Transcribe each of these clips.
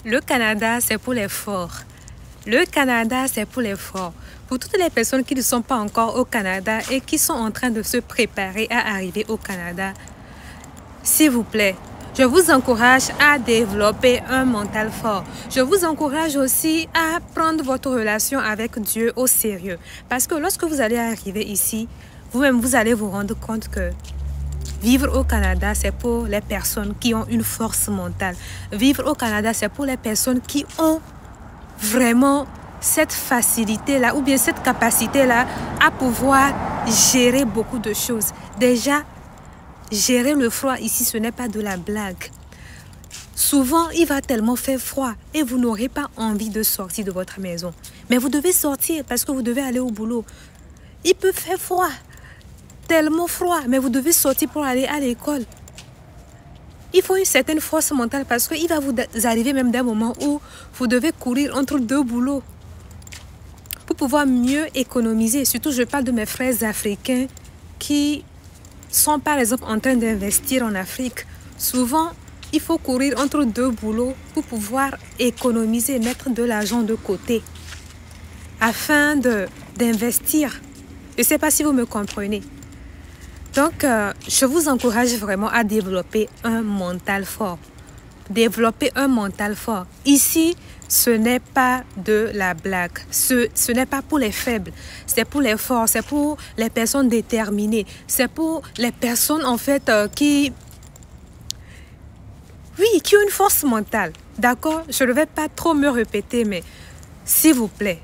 Le Canada, c'est pour les forts. Le Canada, c'est pour les forts. Pour toutes les personnes qui ne sont pas encore au Canada et qui sont en train de se préparer à arriver au Canada, s'il vous plaît, je vous encourage à développer un mental fort. Je vous encourage aussi à prendre votre relation avec Dieu au sérieux. Parce que lorsque vous allez arriver ici, vous-même, vous allez vous rendre compte que vivre au Canada, c'est pour les personnes qui ont une force mentale. Vivre au Canada, c'est pour les personnes qui ont vraiment cette facilité-là ou bien cette capacité-là à pouvoir gérer beaucoup de choses. Déjà, gérer le froid ici, ce n'est pas de la blague. Souvent, il va tellement faire froid et vous n'aurez pas envie de sortir de votre maison. Mais vous devez sortir parce que vous devez aller au boulot. Il peut faire froid, tellement froid, mais vous devez sortir pour aller à l'école. Il faut une certaine force mentale parce qu'il va vous arriver même d'un moment où vous devez courir entre deux boulots pour pouvoir mieux économiser. Surtout, je parle de mes frères africains qui sont par exemple en train d'investir en Afrique. Souvent, il faut courir entre deux boulots pour pouvoir économiser, mettre de l'argent de côté afin d'investir. Je ne sais pas si vous me comprenez. Donc, je vous encourage vraiment à développer un mental fort. Développer un mental fort. Ici, ce n'est pas de la blague. Ce n'est pas pour les faibles. C'est pour les forts. C'est pour les personnes déterminées. C'est pour les personnes, en fait, qui ont une force mentale. D'accord? Je ne vais pas trop me répéter, mais s'il vous plaît,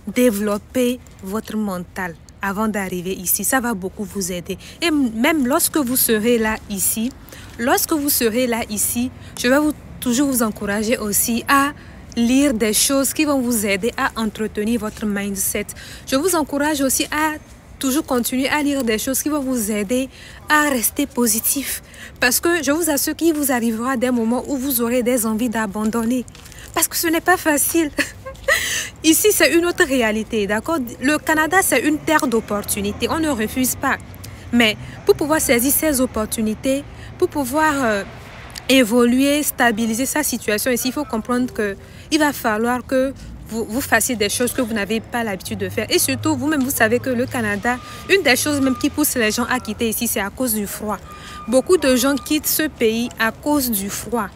développez votre mental avant d'arriver ici. Ça va beaucoup vous aider. Et même lorsque vous serez là ici, je vais toujours vous encourager aussi à lire des choses qui vont vous aider à entretenir votre mindset. Je vous encourage aussi à toujours continuer à lire des choses qui vont vous aider à rester positif. Parce que je vous assure qu'il vous arrivera des moments où vous aurez des envies d'abandonner. Parce que ce n'est pas facile. Ici, c'est une autre réalité, d'accord? Le Canada, c'est une terre d'opportunités. On ne refuse pas. Mais pour pouvoir saisir ces opportunités, pour pouvoir évoluer, stabiliser sa situation ici, il faut comprendre qu'il va falloir que vous fassiez des choses que vous n'avez pas l'habitude de faire. Et surtout, vous-même, vous savez que le Canada, une des choses même qui pousse les gens à quitter ici, c'est à cause du froid. Beaucoup de gens quittent ce pays à cause du froid.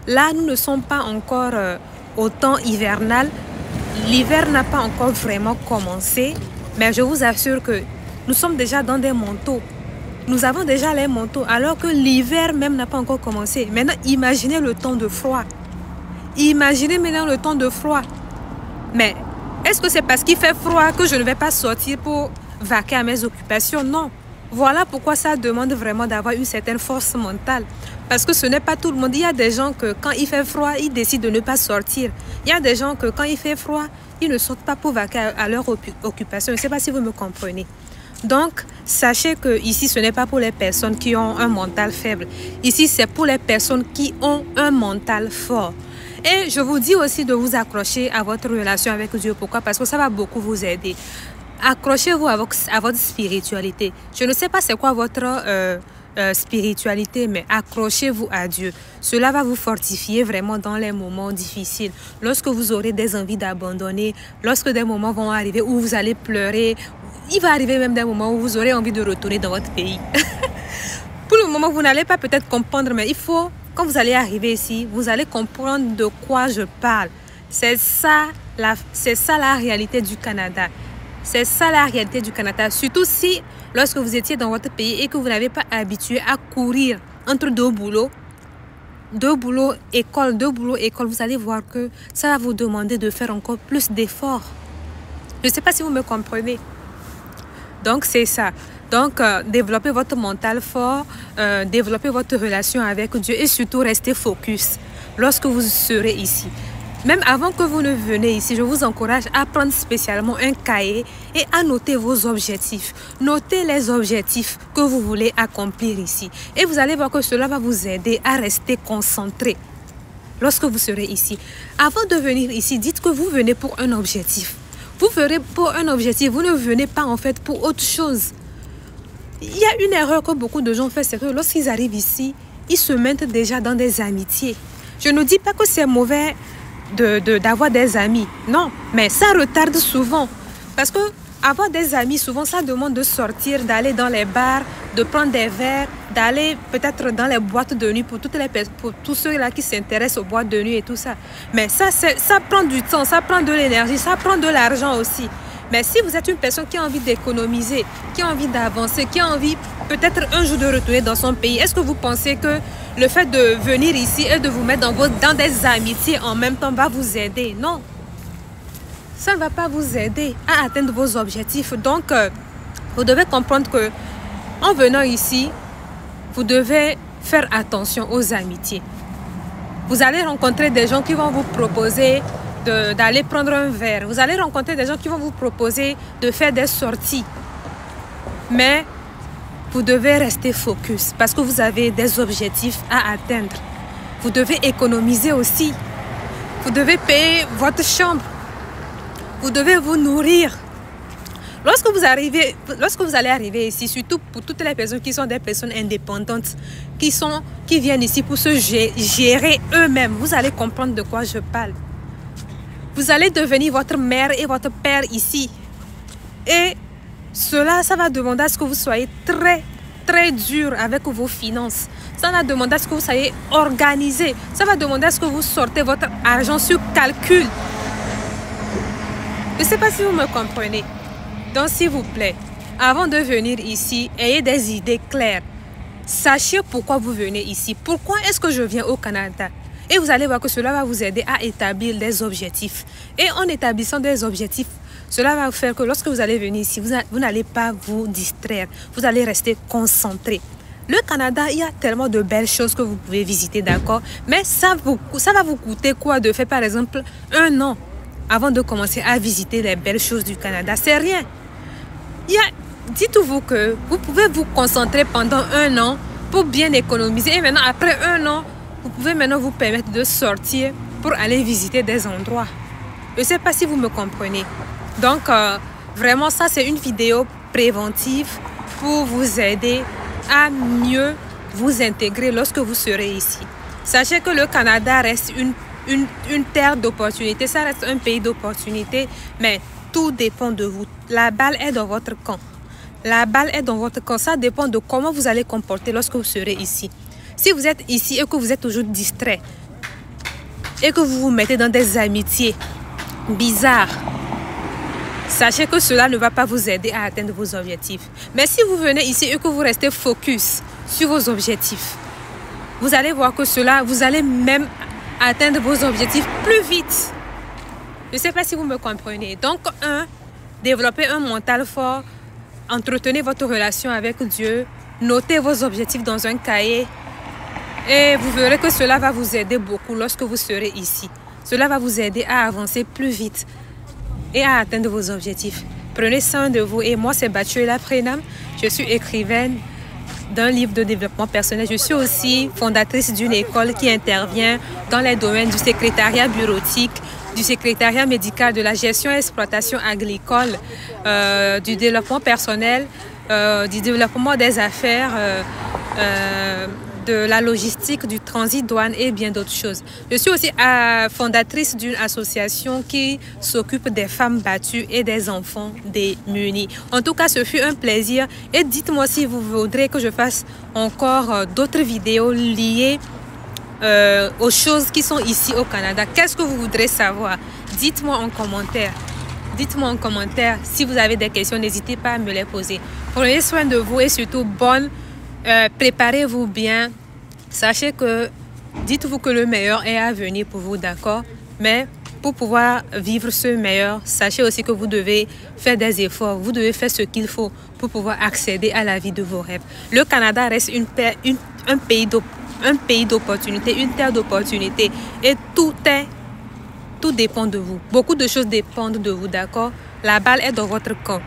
Là, nous ne sommes pas encore au temps hivernal. L'hiver n'a pas encore vraiment commencé, mais je vous assure que nous sommes déjà dans des manteaux. Nous avons déjà les manteaux, alors que l'hiver même n'a pas encore commencé. Maintenant, imaginez le temps de froid. Imaginez maintenant le temps de froid. Mais est-ce que c'est parce qu'il fait froid que je ne vais pas sortir pour vaquer à mes occupations? Non. Voilà pourquoi ça demande vraiment d'avoir une certaine force mentale. Parce que ce n'est pas tout le monde. Il y a des gens que quand il fait froid, ils décident de ne pas sortir. Il y a des gens que quand il fait froid, ils ne sortent pas pour vaquer à leur occupation. Je ne sais pas si vous me comprenez. Donc, sachez que ici, ce n'est pas pour les personnes qui ont un mental faible. Ici, c'est pour les personnes qui ont un mental fort. Et je vous dis aussi de vous accrocher à votre relation avec Dieu. Pourquoi? Parce que ça va beaucoup vous aider. Accrochez-vous à votre spiritualité. Je ne sais pas c'est quoi votre spiritualité, mais accrochez-vous à Dieu. Cela va vous fortifier vraiment dans les moments difficiles. Lorsque vous aurez des envies d'abandonner, lorsque des moments vont arriver où vous allez pleurer, il va arriver même des moments où vous aurez envie de retourner dans votre pays. Pour le moment, vous n'allez pas peut-être comprendre, mais il faut, quand vous allez arriver ici, vous allez comprendre de quoi je parle. C'est ça la réalité du Canada. C'est ça la réalité du Canada. Surtout si, lorsque vous étiez dans votre pays et que vous n'avez pas habitué à courir entre deux boulots école, vous allez voir que ça va vous demander de faire encore plus d'efforts. Je ne sais pas si vous me comprenez. Donc, c'est ça. Donc, développez votre mental fort, développez votre relation avec Dieu et surtout restez focus lorsque vous serez ici. Même avant que vous ne venez ici, je vous encourage à prendre spécialement un cahier et à noter vos objectifs. Notez les objectifs que vous voulez accomplir ici. Et vous allez voir que cela va vous aider à rester concentré lorsque vous serez ici. Avant de venir ici, dites que vous venez pour un objectif. Vous venez pour un objectif, vous ne venez pas en fait pour autre chose. Il y a une erreur que beaucoup de gens font, c'est que lorsqu'ils arrivent ici, ils se mettent déjà dans des amitiés. Je ne dis pas que c'est mauvais d'avoir des amis. Non, mais ça retarde souvent. Parce que avoir des amis, souvent, ça demande de sortir, d'aller dans les bars, de prendre des verres, d'aller peut-être dans les boîtes de nuit pour tous ceux-là qui s'intéressent aux boîtes de nuit et tout ça. Mais ça prend du temps, ça prend de l'énergie, ça prend de l'argent aussi. Mais si vous êtes une personne qui a envie d'économiser, qui a envie d'avancer, qui a envie peut-être un jour de retourner dans son pays, est-ce que vous pensez que le fait de venir ici et de vous mettre dans des amitiés en même temps va vous aider? Non. Ça ne va pas vous aider à atteindre vos objectifs. Donc, vous devez comprendre que en venant ici, vous devez faire attention aux amitiés. Vous allez rencontrer des gens qui vont vous proposer d'aller prendre un verre. Vous allez rencontrer des gens qui vont vous proposer de faire des sorties. Mais vous devez rester focus parce que vous avez des objectifs à atteindre. Vous devez économiser aussi. Vous devez payer votre chambre. Vous devez vous nourrir. Lorsque vous allez arriver ici, surtout pour toutes les personnes qui sont des personnes indépendantes, qui viennent ici pour se gérer eux-mêmes, vous allez comprendre de quoi je parle. Vous allez devenir votre mère et votre père ici. Et cela, ça va demander à ce que vous soyez très, très dur avec vos finances. Ça va demander à ce que vous soyez organisé. Ça va demander à ce que vous sortez votre argent sur calcul. Je ne sais pas si vous me comprenez. Donc, s'il vous plaît, avant de venir ici, ayez des idées claires. Sachez pourquoi vous venez ici. Pourquoi est-ce que je viens au Canada? Et vous allez voir que cela va vous aider à établir des objectifs. Et en établissant des objectifs, cela va faire que lorsque vous allez venir ici, vous n'allez pas vous distraire. Vous allez rester concentré. Le Canada, il y a tellement de belles choses que vous pouvez visiter, d'accord? Mais ça va vous coûter quoi de faire, par exemple, 1 an avant de commencer à visiter les belles choses du Canada? C'est rien. Dites-vous que vous pouvez vous concentrer pendant 1 an pour bien économiser. Et maintenant, après 1 an, vous pouvez maintenant vous permettre de sortir pour aller visiter des endroits. Je ne sais pas si vous me comprenez. Donc, vraiment, ça, c'est une vidéo préventive pour vous aider à mieux vous intégrer lorsque vous serez ici. Sachez que le Canada reste une terre d'opportunités. Ça reste un pays d'opportunités, mais tout dépend de vous. La balle est dans votre camp. La balle est dans votre camp. Ça dépend de comment vous allez comporter lorsque vous serez ici. Si vous êtes ici et que vous êtes toujours distrait et que vous vous mettez dans des amitiés bizarres, sachez que cela ne va pas vous aider à atteindre vos objectifs. Mais si vous venez ici et que vous restez focus sur vos objectifs, vous allez voir que cela, vous allez même atteindre vos objectifs plus vite. Je ne sais pas si vous me comprenez. Donc, développez un mental fort, entretenez votre relation avec Dieu, notez vos objectifs dans un cahier et vous verrez que cela va vous aider beaucoup lorsque vous serez ici. Cela va vous aider à avancer plus vite et à atteindre vos objectifs. Prenez soin de vous. Et moi, c'est Batchoula Prenam. Je suis écrivaine d'un livre de développement personnel. Je suis aussi fondatrice d'une école qui intervient dans les domaines du secrétariat bureautique, du secrétariat médical, de la gestion et exploitation agricole, du développement personnel, du développement des affaires, de la logistique, du transit douane et bien d'autres choses. Je suis aussi fondatrice d'une association qui s'occupe des femmes battues et des enfants démunis. En tout cas, ce fut un plaisir et dites-moi si vous voudrez que je fasse encore d'autres vidéos liées aux choses qui sont ici au Canada. Qu'est-ce que vous voudrez savoir? Dites-moi en commentaire. Dites-moi en commentaire. Si vous avez des questions, n'hésitez pas à me les poser. Prenez soin de vous et surtout préparez-vous bien. Sachez que, dites-vous que le meilleur est à venir pour vous, d'accord? Mais pour pouvoir vivre ce meilleur, sachez aussi que vous devez faire des efforts. Vous devez faire ce qu'il faut pour pouvoir accéder à la vie de vos rêves. Le Canada reste un pays d'opportunités, une terre d'opportunités. Et tout dépend de vous. Beaucoup de choses dépendent de vous, d'accord? La balle est dans votre camp.